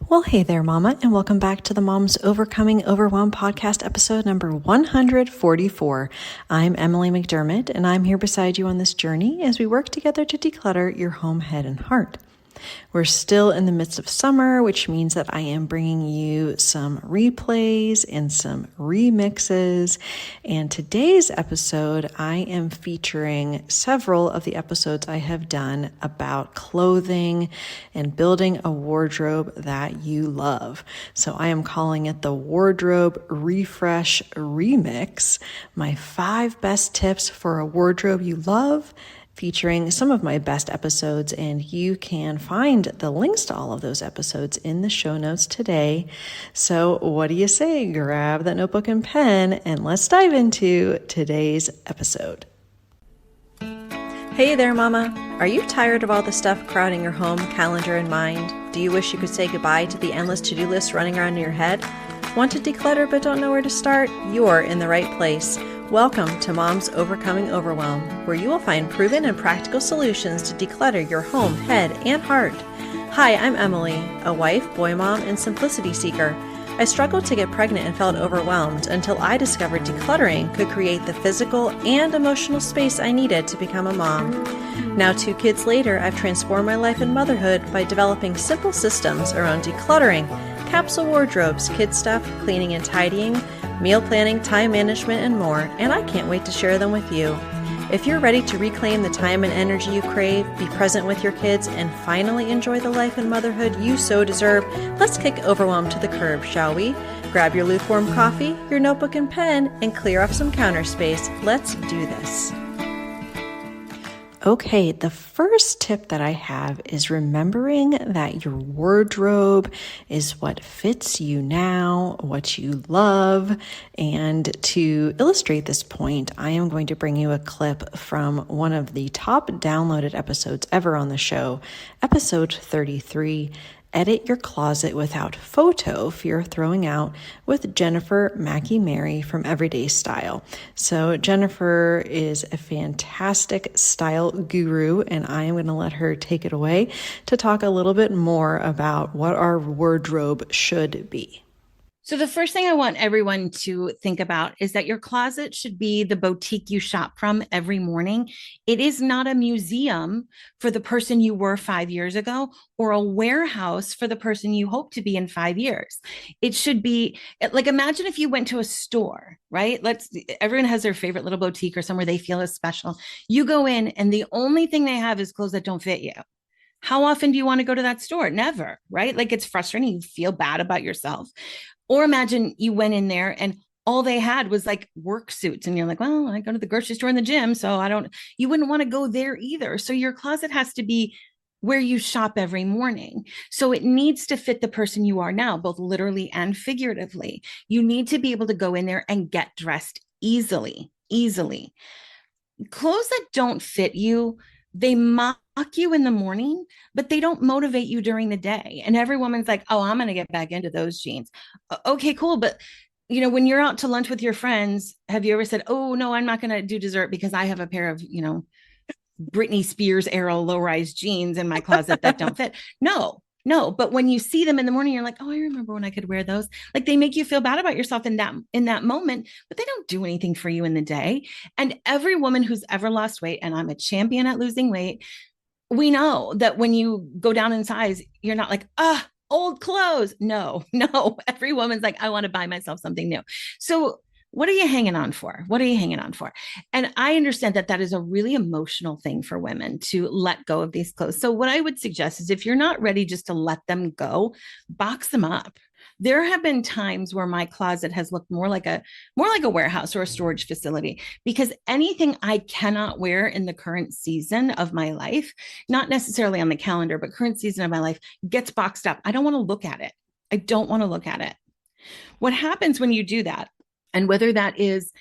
Well, hey there, Mama, and welcome back to the Moms Overcoming Overwhelm podcast, episode number 144. I'm Emily McDermott, and I'm here beside you on this journey as we work together to declutter your home, head, and heart. We're still in the midst of summer, which means that I am bringing you some replays and some remixes. And today's episode, I am featuring several of the episodes I have done about clothing and building a wardrobe that you love. So I am calling it the Wardrobe Refresh Remix, my 5 best tips for a wardrobe you love, featuring some of my best episodes, and you can find the links to all of those episodes in the show notes today. So what do you say? Grab that notebook and pen, and let's dive into today's episode. Hey there, Mama. Are you tired of all the stuff crowding your home, calendar, and mind? Do you wish you could say goodbye to the endless to-do list running around in your head? Want to declutter but don't know where to start? You're in the right place. Welcome to Moms Overcoming Overwhelm, where you will find proven and practical solutions to declutter your home, head, and heart. Hi, I'm Emily, a wife, boy mom, and simplicity seeker. I struggled to get pregnant and felt overwhelmed until I discovered decluttering could create the physical and emotional space I needed to become a mom. Now, 2 kids later, I've transformed my life and motherhood by developing simple systems around decluttering, capsule wardrobes, kid stuff, cleaning and tidying, meal planning, time management, and more, and I can't wait to share them with you. If you're ready to reclaim the time and energy you crave, be present with your kids, and finally enjoy the life and motherhood you so deserve, let's kick overwhelm to the curb, shall we? Grab your lukewarm coffee, your notebook and pen, and clear off some counter space. Let's do this. Okay, the first tip that I have is remembering that your wardrobe is what fits you now, what you love. And to illustrate this point, I am going to bring you a clip from one of the top downloaded episodes ever on the show, episode 33. Edit Your Closet Without FOTO, Fear of Throwing Out, with Jennifer Mackey-Mary from Everyday Style. So Jennifer is a fantastic style guru, and I am going to let her take it away to talk a little bit more about what our wardrobe should be. So the first thing I want everyone to think about is that your closet should be the boutique you shop from every morning. It is not a museum for the person you were 5 years ago or a warehouse for the person you hope to be in 5 years. It should be like, imagine if you went to a store, right? Everyone has their favorite little boutique or somewhere they feel is special. You go in and the only thing they have is clothes that don't fit you. How often do you want to go to that store? Never, right? Like, it's frustrating. You feel bad about yourself. Or imagine you went in there and all they had was like work suits. And you're like, well, I go to the grocery store and the gym, so you wouldn't want to go there either. So your closet has to be where you shop every morning. So it needs to fit the person you are now, both literally and figuratively. You need to be able to go in there and get dressed easily. Clothes that don't fit you, they mock you in the morning, but they don't motivate you during the day. And every woman's like, oh, I'm going to get back into those jeans. Okay, cool. But when you're out to lunch with your friends, have you ever said, oh no, I'm not going to do dessert because I have a pair of, Britney Spears era low-rise jeans in my closet that don't fit? No. But when you see them in the morning, you're like, oh, I remember when I could wear those. Like, they make you feel bad about yourself in that moment, but they don't do anything for you in the day. And every woman who's ever lost weight, and I'm a champion at losing weight, we know that when you go down in size, you're not like, old clothes. No. Every woman's like, I want to buy myself something new. So what are you hanging on for? And I understand that is a really emotional thing for women to let go of these clothes. So what I would suggest is, if you're not ready just to let them go, box them up. There have been times where my closet has looked more like a warehouse or a storage facility, because anything I cannot wear in the current season of my life, not necessarily on the calendar, but current season of my life, gets boxed up. I don't want to look at it. What happens when you do that? And whether that is,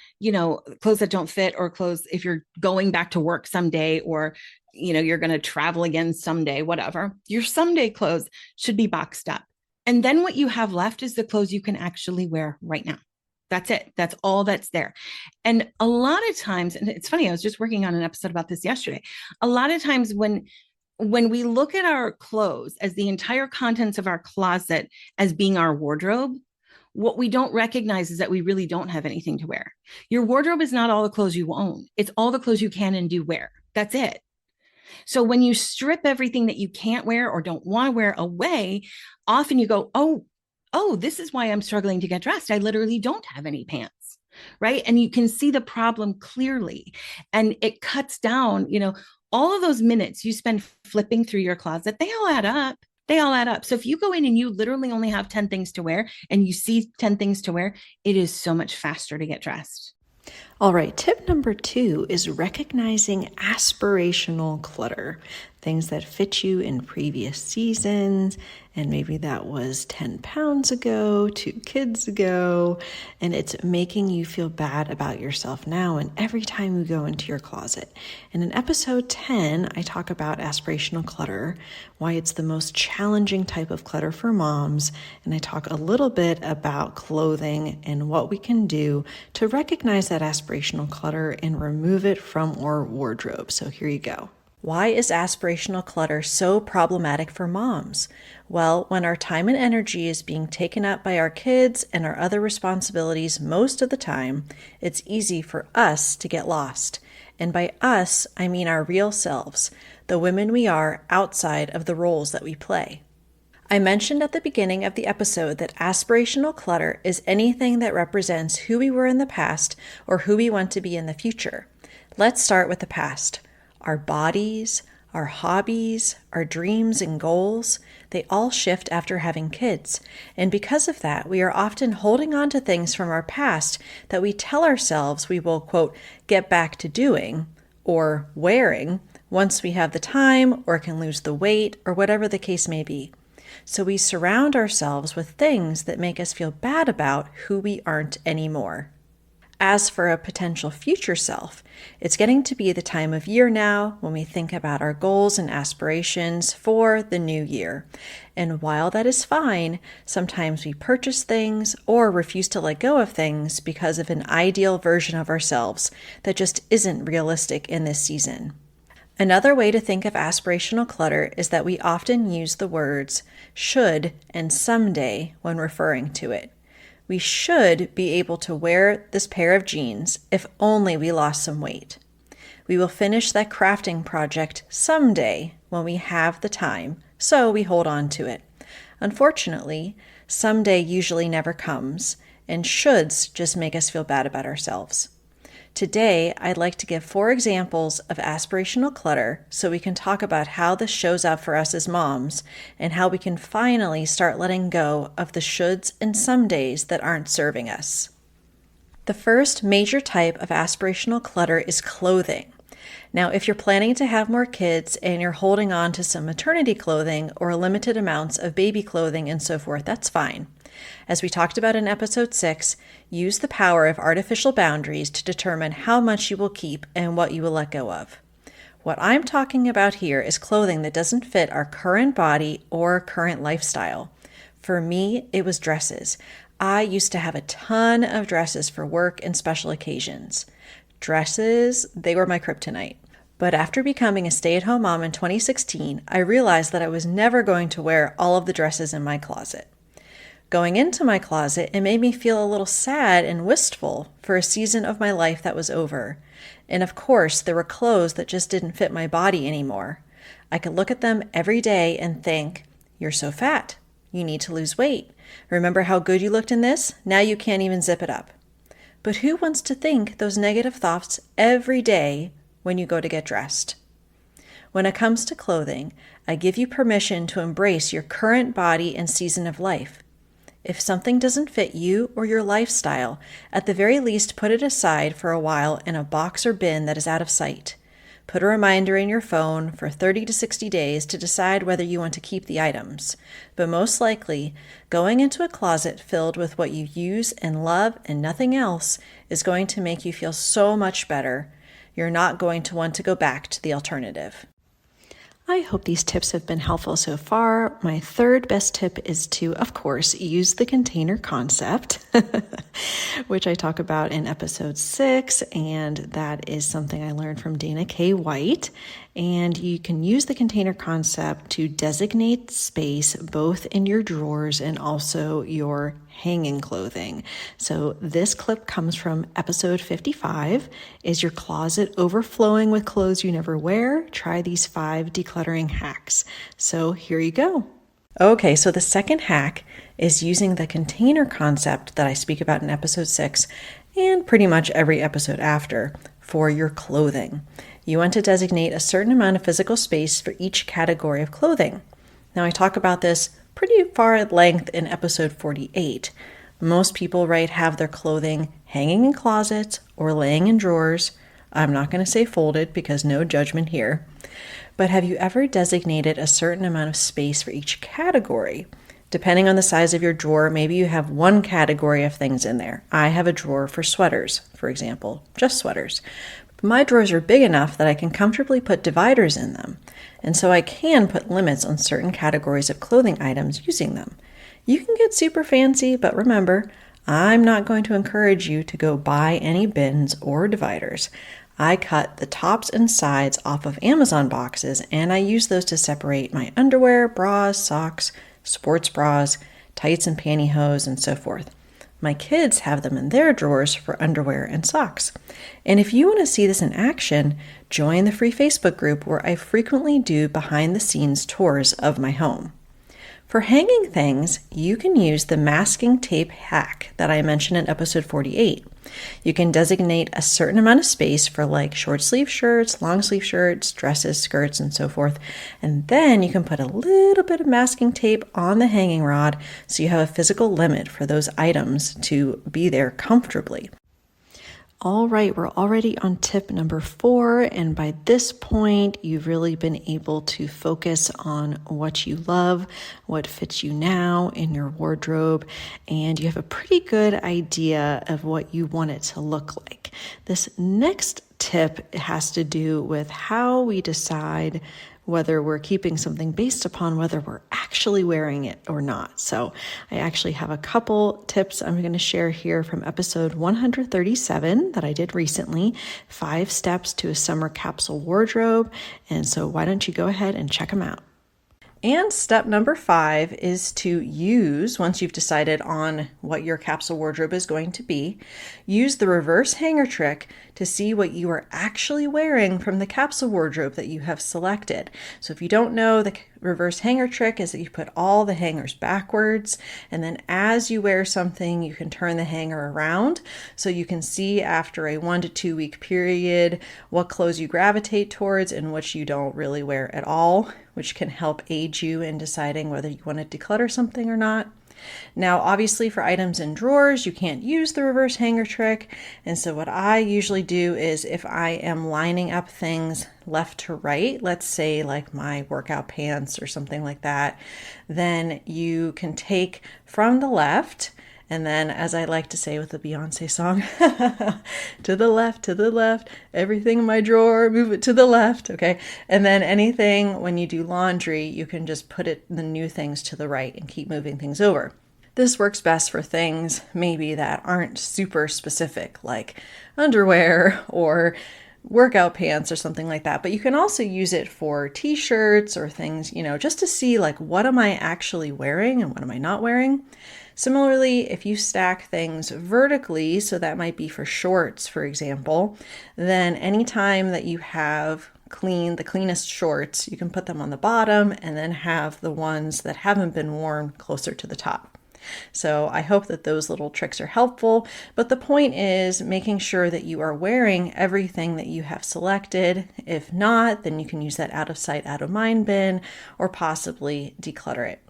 clothes that don't fit, or clothes if you're going back to work someday, or, you're going to travel again someday, whatever, your someday clothes should be boxed up. And then what you have left is the clothes you can actually wear right now. That's it. That's all that's there. And a lot of times, and it's funny, I was just working on an episode about this yesterday. A lot of times when when we look at our clothes as the entire contents of our closet as being our wardrobe, what we don't recognize is that we really don't have anything to wear. Your wardrobe is not all the clothes you own. It's all the clothes you can and do wear. That's it. So when you strip everything that you can't wear or don't want to wear away, often you go, oh, this is why I'm struggling to get dressed. I literally don't have any pants, right? And you can see the problem clearly. And it cuts down, all of those minutes you spend flipping through your closet, they all add up. They all add up. So if you go in and you literally only have 10 things to wear and you see 10 things to wear, it is so much faster to get dressed. All right, tip number 2 is recognizing aspirational clutter, things that fit you in previous seasons, and maybe that was 10 pounds ago, 2 kids ago, and it's making you feel bad about yourself now and every time you go into your closet. And in episode 10, I talk about aspirational clutter, why it's the most challenging type of clutter for moms, and I talk a little bit about clothing and what we can do to recognize that aspirational clutter and remove it from our wardrobe. So here you go. Why is aspirational clutter so problematic for moms? Well, when our time and energy is being taken up by our kids and our other responsibilities most of the time, it's easy for us to get lost. And by us, I mean our real selves, the women we are outside of the roles that we play. I mentioned at the beginning of the episode that aspirational clutter is anything that represents who we were in the past or who we want to be in the future. Let's start with the past. Our bodies, our hobbies, our dreams and goals, they all shift after having kids. And because of that, we are often holding on to things from our past that we tell ourselves we will, quote, get back to doing or wearing once we have the time or can lose the weight or whatever the case may be. So we surround ourselves with things that make us feel bad about who we aren't anymore. As for a potential future self, it's getting to be the time of year now when we think about our goals and aspirations for the new year. And while that is fine, sometimes we purchase things or refuse to let go of things because of an ideal version of ourselves that just isn't realistic in this season. Another way to think of aspirational clutter is that we often use the words should and someday when referring to it. We should be able to wear this pair of jeans if only we lost some weight. We will finish that crafting project someday when we have the time, so we hold on to it. Unfortunately, someday usually never comes, and shoulds just make us feel bad about ourselves. Today, I'd like to give 4 examples of aspirational clutter so we can talk about how this shows up for us as moms and how we can finally start letting go of the shoulds and somedays that aren't serving us. The first major type of aspirational clutter is clothing. Now, if you're planning to have more kids and you're holding on to some maternity clothing or limited amounts of baby clothing and so forth, that's fine. As we talked about in episode 6, use the power of artificial boundaries to determine how much you will keep and what you will let go of. What I'm talking about here is clothing that doesn't fit our current body or current lifestyle. For me, it was dresses. I used to have a ton of dresses for work and special occasions. Dresses, they were my kryptonite. But after becoming a stay-at-home mom in 2016, I realized that I was never going to wear all of the dresses in my closet. Going into my closet, it made me feel a little sad and wistful for a season of my life that was over. And of course, there were clothes that just didn't fit my body anymore. I could look at them every day and think, you're so fat. You need to lose weight. Remember how good you looked in this? Now you can't even zip it up. But who wants to think those negative thoughts every day when you go to get dressed? When it comes to clothing, I give you permission to embrace your current body and season of life. If something doesn't fit you or your lifestyle, at the very least put it aside for a while in a box or bin that is out of sight. Put a reminder in your phone for 30 to 60 days to decide whether you want to keep the items. But most likely, going into a closet filled with what you use and love and nothing else is going to make you feel so much better. You're not going to want to go back to the alternative. I hope these tips have been helpful so far. My third best tip is to, of course, use the container concept, which I talk about in episode 6, and that is something I learned from Dana K. White. And you can use the container concept to designate space both in your drawers and also your hanging clothing. So this clip comes from episode 55. Is your closet overflowing with clothes you never wear? Try these 5 decluttering hacks. So here you go. Okay, so the second hack is using the container concept that I speak about in episode 6 and pretty much every episode after for your clothing. You want to designate a certain amount of physical space for each category of clothing. Now, I talk about this pretty far at length in episode 48. Most people, have their clothing hanging in closets or laying in drawers. I'm not going to say folded because no judgment here. But have you ever designated a certain amount of space for each category? Depending on the size of your drawer, maybe you have one category of things in there. I have a drawer for sweaters, for example, just sweaters. But my drawers are big enough that I can comfortably put dividers in them. And so I can put limits on certain categories of clothing items using them. You can get super fancy, but remember, I'm not going to encourage you to go buy any bins or dividers. I cut the tops and sides off of Amazon boxes, and I use those to separate my underwear, bras, socks, sports bras, tights and pantyhose, and so forth. My kids have them in their drawers for underwear and socks. And if you want to see this in action, join the free Facebook group where I frequently do behind-the-scenes tours of my home. For hanging things, you can use the masking tape hack that I mentioned in episode 48. You can designate a certain amount of space for short sleeve shirts, long sleeve shirts, dresses, skirts, and so forth. And then you can put a little bit of masking tape on the hanging rod so you have a physical limit for those items to be there comfortably. All right, we're already on tip number 4, and by this point, you've really been able to focus on what you love, what fits you now in your wardrobe, and you have a pretty good idea of what you want it to look like. This next tip has to do with how we decide whether we're keeping something based upon whether we're actually wearing it or not. So I actually have a couple tips I'm going to share here from episode 137 that I did recently, 5 steps to a summer capsule wardrobe. And so why don't you go ahead and check them out. And step number 5 is to use, once you've decided on what your capsule wardrobe is going to be, use the reverse hanger trick to see what you are actually wearing from the capsule wardrobe that you have selected. So if you don't know, the reverse hanger trick is that you put all the hangers backwards, and then as you wear something, you can turn the hanger around so you can see after a 1 to 2 week period what clothes you gravitate towards and which you don't really wear at all, which can help aid you in deciding whether you want to declutter something or not. Now, obviously for items in drawers, you can't use the reverse hanger trick. And so what I usually do is if I am lining up things left to right, let's say like my workout pants or something like that, then you can take from the left, and then, as I like to say with the Beyonce song, to the left, everything in my drawer, move it to the left, okay? And then anything, when you do laundry, you can just put the new things to the right and keep moving things over. This works best for things maybe that aren't super specific, like underwear or workout pants or something like that. But you can also use it for t-shirts or things, just to see what am I actually wearing and what am I not wearing. Similarly, if you stack things vertically, so that might be for shorts, for example, then anytime that you have the cleanest shorts, you can put them on the bottom and then have the ones that haven't been worn closer to the top. So I hope that those little tricks are helpful, but the point is making sure that you are wearing everything that you have selected. If not, then you can use that out of sight, out of mind bin, or possibly declutter it.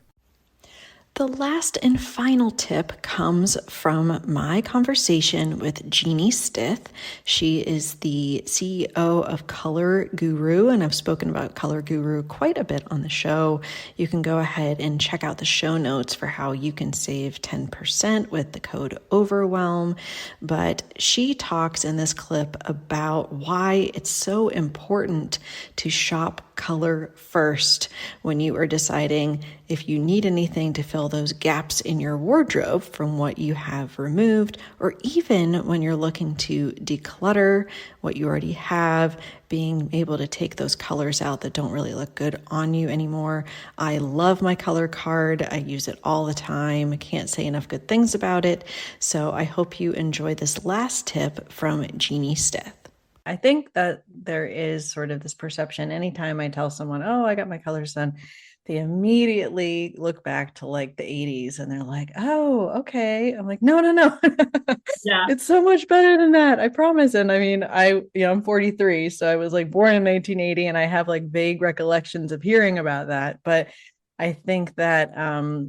The last and final tip comes from my conversation with Jeannie Stith. She is the CEO of Color Guru, and I've spoken about Color Guru quite a bit on the show. You can go ahead and check out the show notes for how you can save 10% with the code OVERWHELM. But she talks in this clip about why it's so important to shop color first when you are deciding if you need anything to fill fill those gaps in your wardrobe from what you have removed, or even when you're looking to declutter what you already have, being able to take those colors out that don't really look good on you anymore. I love my color card. I use it all the time. I can't say enough good things about it. So I hope you enjoy this last tip from Jeannie Stith. I think that there is sort of this perception anytime I tell someone, oh, I got my colors done, they immediately look back to like the 80s and they're like, oh, okay. I'm like, no. Yeah. It's so much better than that. I promise. And I mean, I'm 43, so I was like born in 1980 and I have like vague recollections of hearing about that. But I think that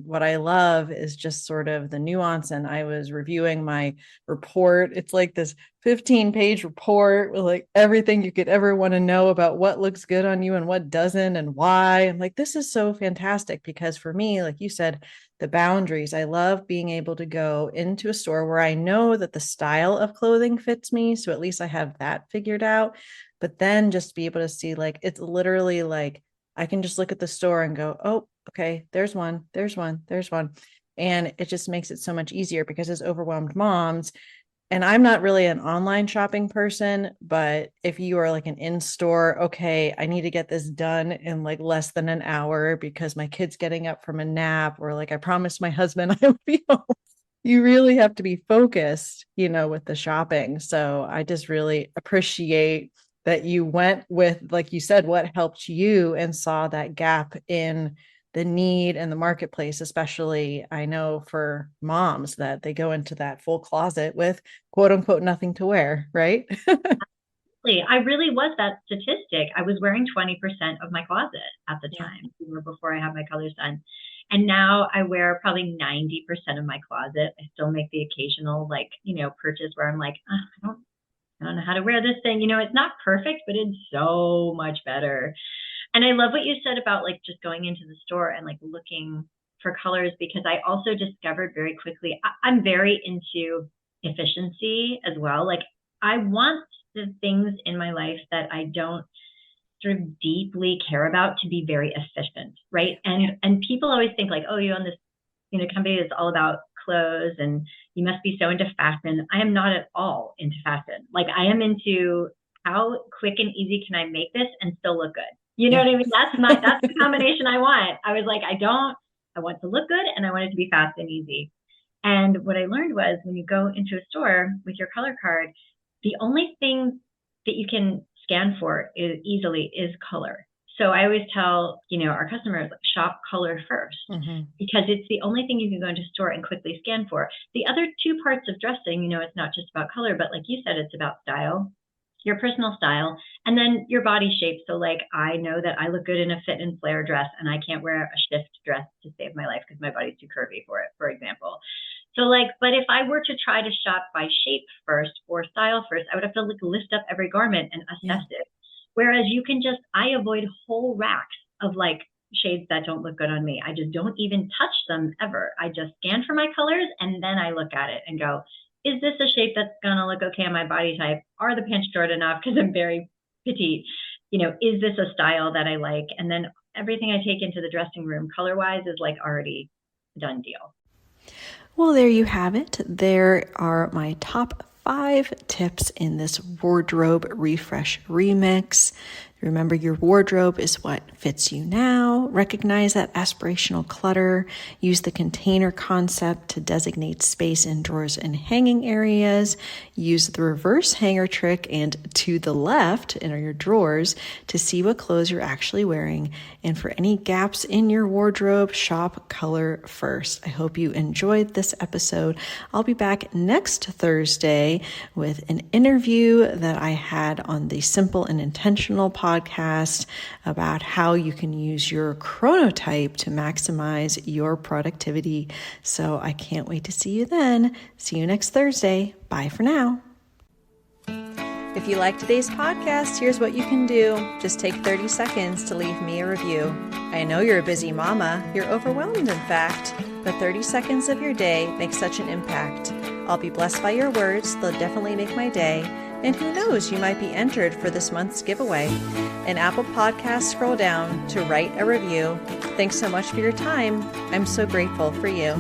what I love is just sort of the nuance. And I was reviewing my report. It's like this 15-page report with like everything you could ever want to know about what looks good on you and what doesn't and why. I'm like, this is so fantastic because for me, like you said, the boundaries. I love being able to go into a store where I know that the style of clothing fits me. So at least I have that figured out. But then just be able to see like, it's literally like, I can just look at the store and go, oh, okay, there's one. And it just makes it so much easier because as overwhelmed moms, and I'm not really an online shopping person, but if you are like an in-store, okay, I need to get this done in like less than an hour because my kid's getting up from a nap, or like I promised my husband I would be home. You really have to be focused, with the shopping. So I just really appreciate that you went with, like you said, what helped you and saw that gap in the need and the marketplace, especially I know for moms that they go into that full closet with quote unquote nothing to wear, right? I really was that statistic. I was wearing 20% of my closet at the Yeah. time, before I had my colors done. And now I wear probably 90% of my closet. I still make the occasional purchase where I'm like, I don't know how to wear this thing. It's not perfect, but it's so much better. And I love what you said about like just going into the store and like looking for colors, because I also discovered very quickly, I'm very into efficiency as well. Like I want the things in my life that I don't sort of deeply care about to be very efficient, right? And people always think like, oh, you own this, company that's all about clothes and you must be so into fashion. I am not at all into fashion. Like I am into how quick and easy can I make this and still look good. You know what I mean? That's the combination I want. I was like, I want to look good and I want it to be fast and easy. And what I learned was when you go into a store with your color card, the only thing that you can scan for easily is color. So I always tell, our customers, shop color first, because it's the only thing you can go into a store and quickly scan for. The other two parts of dressing, it's not just about color, but like you said, it's about style, your personal style, and then your body shape. So like, I know that I look good in a fit and flare dress and I can't wear a shift dress to save my life because my body's too curvy for it, for example. So like, but if I were to try to shop by shape first or style first, I would have to like list up every garment and assess it. Whereas you can I avoid whole racks of like shades that don't look good on me. I just don't even touch them ever. I just scan for my colors and then I look at it and go, is this a shape that's going to look okay on my body type? Are the pants short enough because I'm very petite? Is this a style that I like? And then everything I take into the dressing room color-wise is like already a done deal. Well, there you have it. There are my top 5 tips in this wardrobe refresh remix. Remember, your wardrobe is what fits you now. Recognize that aspirational clutter. Use the container concept to designate space in drawers and hanging areas. Use the reverse hanger trick and to the left in your drawers to see what clothes you're actually wearing. And for any gaps in your wardrobe, shop color first. I hope you enjoyed this episode. I'll be back next Thursday with an interview that I had on the Simple and Intentional podcast about how you can use your chronotype to maximize your productivity. So I can't wait to see you then. See you next Thursday. Bye for now. If you like today's podcast, here's what you can do. Just take 30 seconds to leave me a review. I know you're a busy mama. You're overwhelmed, in fact, but 30 seconds of your day makes such an impact. I'll be blessed by your words. They'll definitely make my day. And who knows, you might be entered for this month's giveaway. In Apple Podcasts, scroll down to write a review. Thanks so much for your time. I'm so grateful for you.